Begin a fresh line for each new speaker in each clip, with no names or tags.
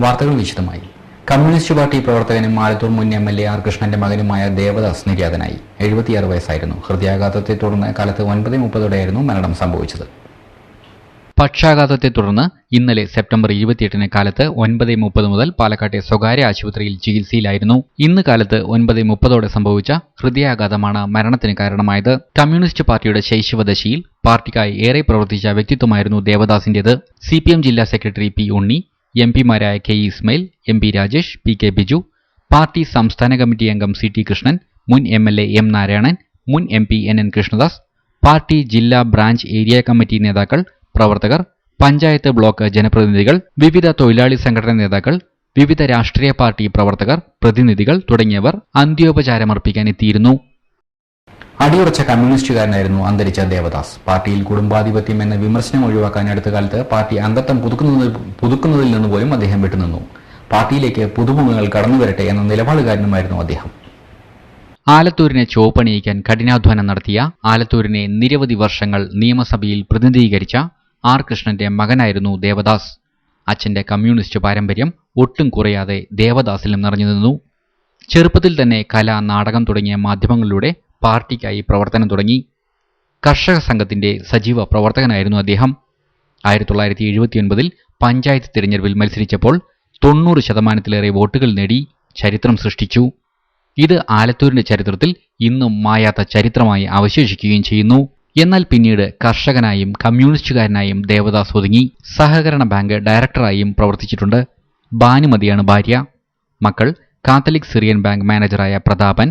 വാർത്തകൾ വിശദമായി. Communist party പ്രവർത്തകനും ആലത്തൂർ മുൻ എംഎൽഎ ആർ കൃഷ്ണന്റെ മകനുമായ ദേവദാസ് നിര്യാതനായി. 76 വയസ്സായിരുന്നു. ഹൃദയാഘാതത്തെ തുടർന്ന് കാലത്ത് 9:30 മരണം സംഭവിച്ചത്. പക്ഷാഘാതത്തെ തുടർന്ന് ഇന്നലെ സെപ്റ്റംബർ 28 കാലത്ത് 9:30 മുതൽ പാലക്കാട്ടെ സ്വകാര്യ ആശുപത്രിയിൽ ചികിത്സയിലായിരുന്നു. ഇന്ന് കാലത്ത് 9:30 സംഭവിച്ച ഹൃദയാഘാതമാണ് മരണത്തിന് കാരണമായത്. കമ്മ്യൂണിസ്റ്റ് പാർട്ടിയുടെ ശൈശവദശയിൽ പാർട്ടിക്കായി ഏറെ പ്രവർത്തിച്ച വ്യക്തിത്വമായിരുന്നു ദേവദാസിന്റേത്. CPM ജില്ലാ സെക്രട്ടറി P. ഉണ്ണി, MP മാരായ K. Ismail, MP Rajesh, P. K. Biju, party സംസ്ഥാന കമ്മിറ്റി അംഗം C. T. കൃഷ്ണൻ, മുൻ MLA M. നാരായണൻ, മുൻ MP N. N. Krishnadas, party ജില്ലാ ബ്രാഞ്ച് ഏരിയ കമ്മിറ്റി നേതാക്കൾ, പ്രവർത്തകർ, പഞ്ചായത്ത് ബ്ലോക്ക് ജനപ്രതിനിധികൾ, വിവിധ തൊഴിലാളി സംഘടനാ നേതാക്കൾ, വിവിധ രാഷ്ട്രീയ പാർട്ടി പ്രവർത്തകർ, പ്രതിനിധികൾ തുടങ്ങിയവർ അന്ത്യോപചാരമർപ്പിക്കാനെത്തിയിരുന്നു. അടിയുറച്ച കമ്മ്യൂണിസ്റ്റുകാരനായിരുന്നു അന്തരിച്ച ദേവദാസ്. പാർട്ടിയിൽ കുടുംബാധിപത്യം എന്ന വിമർശനം ഒഴിവാക്കാൻ അടുത്ത കാലത്ത് പാർട്ടി അംഗത്വം പുതുക്കുന്നതിൽ നിന്ന് പോലും അദ്ദേഹം വിട്ടുനിന്നു. പാർട്ടിയിലേക്ക് പുതുമുഖങ്ങൾ കടന്നുവരട്ടെ എന്ന നിലപാടുകാരനുമായിരുന്നു അദ്ദേഹം. ആലത്തൂരിനെ ചോപ്പണിയിക്കാൻ കഠിനാധ്വാനം നടത്തിയ, ആലത്തൂരിനെ നിരവധി വർഷങ്ങൾ നിയമസഭയിൽ പ്രതിനിധീകരിച്ച ആർ കൃഷ്ണന്റെ മകനായിരുന്നു ദേവദാസ്. അച്ഛന്റെ കമ്മ്യൂണിസ്റ്റ് പാരമ്പര്യം ഒട്ടും കുറയാതെ ദേവദാസിലും നിറഞ്ഞുനിന്നു. ചെറുപ്പത്തിൽ തന്നെ കല, നാടകം തുടങ്ങിയ മാധ്യമങ്ങളിലൂടെ പാർട്ടിക്കായി പ്രവർത്തനം തുടങ്ങി. കർഷക സംഘത്തിന്റെ സജീവ പ്രവർത്തകനായിരുന്നു അദ്ദേഹം. 1979 പഞ്ചായത്ത് തിരഞ്ഞെടുപ്പിൽ മത്സരിച്ചപ്പോൾ 90% വോട്ടുകൾ നേടി ചരിത്രം സൃഷ്ടിച്ചു. ഇത് ആലത്തൂരിന്റെ ചരിത്രത്തിൽ ഇന്നും മായാത്ത ചരിത്രമായി അവശേഷിക്കുകയും ചെയ്യുന്നു. എന്നാൽ പിന്നീട് കർഷകനായും കമ്മ്യൂണിസ്റ്റുകാരനായും ദേവദാസ് ഒതുങ്ങി. സഹകരണ ബാങ്ക് ഡയറക്ടറായും പ്രവർത്തിച്ചിട്ടുണ്ട്. ഭാനുമതിയാണ് ഭാര്യ. മക്കൾ കാത്തലിക് സിറിയൻ ബാങ്ക് മാനേജറായ പ്രതാപൻ,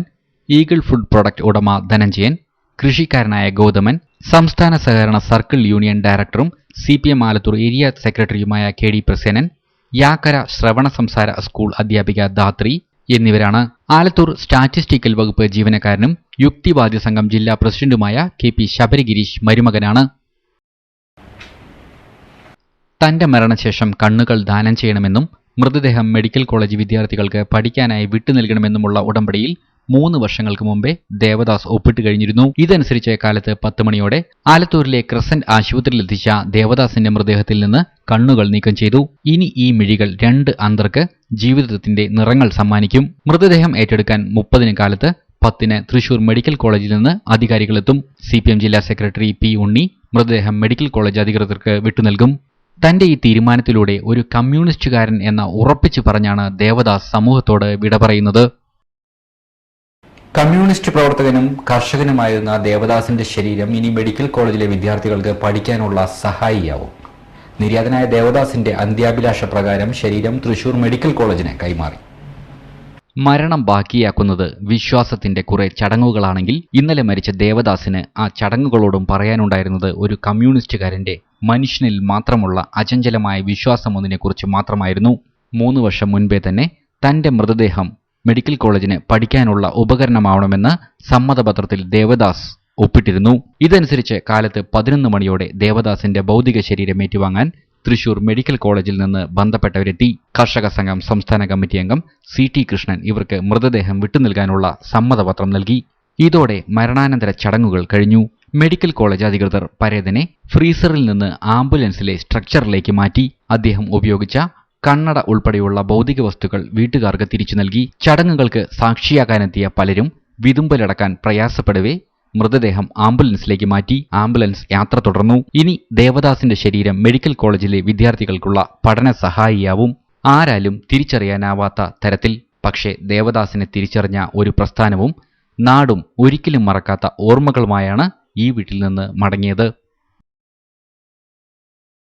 ഈഗിൾ ഫുഡ് പ്രൊഡക്റ്റ് ഉടമ ധനഞ്ജയൻ, കൃഷിക്കാരനായ ഗൗതമൻ, സംസ്ഥാന സഹകരണ സർക്കിൾ യൂണിയൻ ഡയറക്ടറും CPM ആലത്തൂർ ഏരിയ സെക്രട്ടറിയുമായ K. D. പ്രസേനൻ, യാക്കര ശ്രവണ സംസാര സ്കൂൾ അധ്യാപിക ധാത്രി എന്നിവരാണ്. ആലത്തൂർ സ്റ്റാറ്റിസ്റ്റിക്കൽ വകുപ്പ് ജീവനക്കാരനും യുക്തിവാദി സംഘം ജില്ലാ പ്രസിഡന്റുമായ K. P. ശബരിഗിരീഷ് മരുമകനാണ്. തന്റെ മരണശേഷം കണ്ണുകൾ ദാനം ചെയ്യണമെന്നും മൃതദേഹം മെഡിക്കൽ കോളേജ് വിദ്യാർത്ഥികൾക്ക് പഠിക്കാനായി വിട്ടുനൽകണമെന്നുമുള്ള ഉടമ്പടിയിൽ 3 വർഷങ്ങൾക്ക് മുമ്പേ ദേവദാസ് ഒപ്പിട്ട് കഴിഞ്ഞിരുന്നു. ഇതനുസരിച്ച് കാലത്ത് 10 മണിയോടെ ആലത്തൂരിലെ ക്രസന്റ് ആശുപത്രിയിലെത്തിച്ച ദേവദാസിന്റെ മൃതദേഹത്തിൽ നിന്ന് കണ്ണുകൾ നീക്കം ചെയ്തു. ഇനി ഈ മിഴികൾ 2 അന്തർക്ക് ജീവിതത്തിന്റെ നിറങ്ങൾ സമ്മാനിക്കും. മൃതദേഹം ഏറ്റെടുക്കാൻ 30 കാലത്ത് 10 തൃശൂർ മെഡിക്കൽ കോളേജിൽ നിന്ന് അധികാരികളെത്തും. CPM ജില്ലാ സെക്രട്ടറി P. ഉണ്ണി മൃതദേഹം മെഡിക്കൽ കോളേജ് അധികൃതർക്ക് വിട്ടുനൽകും. തന്റെ ഈ തീരുമാനത്തിലൂടെ ഒരു കമ്മ്യൂണിസ്റ്റുകാരൻ എന്ന ഉറപ്പിച്ചു പറഞ്ഞാണ് ദേവദാസ് സമൂഹത്തോട് വിട പറയുന്നത്. കമ്മ്യൂണിസ്റ്റ് പ്രവർത്തകനും കർഷകനുമായിരുന്ന ദേവദാസിന്റെ ശരീരം ഇനി മെഡിക്കൽ കോളേജിലെ വിദ്യാർത്ഥികൾക്ക് പഠിക്കാനുള്ള സഹായിയാവും. നിര്യാതനായ ദേവദാസിന്റെ അന്ത്യാഭിലാഷ പ്രകാരം ശരീരം തൃശൂർ മെഡിക്കൽ കോളേജിന് കൈമാറി. മരണം ബാക്കിയാക്കുന്നത് വിശ്വാസത്തിന്റെ കുറെ ചടങ്ങുകളാണെങ്കിൽ ഇന്നലെ മരിച്ച ദേവദാസിന് ആ ചടങ്ങുകളോടും പറയാനുണ്ടായിരുന്നത് ഒരു കമ്മ്യൂണിസ്റ്റുകാരന്റെ മനുഷ്യനിൽ മാത്രമുള്ള അചഞ്ചലമായ വിശ്വാസം ഒന്നിനെക്കുറിച്ച് മാത്രമായിരുന്നു. 3 വർഷം മുൻപേ തന്നെ തന്റെ മൃതദേഹം മെഡിക്കൽ കോളേജിന് പഠിക്കാനുള്ള ഉപകരണമാവണമെന്ന് സമ്മതപത്രത്തിൽ ദേവദാസ് ഒപ്പിട്ടിരുന്നു. ഇതനുസരിച്ച് കാലത്ത് 11 മണിയോടെ ദേവദാസിന്റെ ഭൗതിക ശരീരം ഏറ്റുവാങ്ങാൻ തൃശൂർ മെഡിക്കൽ കോളേജിൽ നിന്ന് ബന്ധപ്പെട്ടവരെത്തി. കർഷക സംഘം സംസ്ഥാന കമ്മിറ്റി അംഗം C. T. കൃഷ്ണൻ ഇവർക്ക് മൃതദേഹം വിട്ടുനൽകാനുള്ള സമ്മതപത്രം നൽകി. ഇതോടെ മരണാനന്തര ചടങ്ങുകൾ കഴിഞ്ഞു. മെഡിക്കൽ കോളേജ് അധികൃതർ പരേതനെ ഫ്രീസറിൽ നിന്ന് ആംബുലൻസിലെ സ്ട്രക്ചറിലേക്ക് മാറ്റി. അദ്ദേഹം ഉപയോഗിച്ച കണ്ണട ഉൾപ്പെടെയുള്ള ഭൗതിക വസ്തുക്കൾ വീട്ടുകാർക്ക് തിരിച്ചു നൽകി. ചടങ്ങുകൾക്ക് സാക്ഷിയാകാനെത്തിയ പലരും വിതുമ്പലടക്കാൻ പ്രയാസപ്പെടവേ മൃതദേഹം ആംബുലൻസിലേക്ക് മാറ്റി. ആംബുലൻസ് യാത്ര തുടർന്നു. ഇനി ദേവദാസിന്റെ ശരീരം മെഡിക്കൽ കോളേജിലെ വിദ്യാർത്ഥികൾക്കുള്ള പഠന സഹായിയാവും. ആരാലും തിരിച്ചറിയാനാവാത്ത തരത്തിൽ. പക്ഷേ ദേവദാസിനെ തിരിച്ചറിഞ്ഞ ഒരു പ്രസ്ഥാനവും നാടും ഒരിക്കലും മറക്കാത്ത ഓർമ്മകളുമായാണ് ഈ വീട്ടിൽ നിന്ന് മടങ്ങിയത്.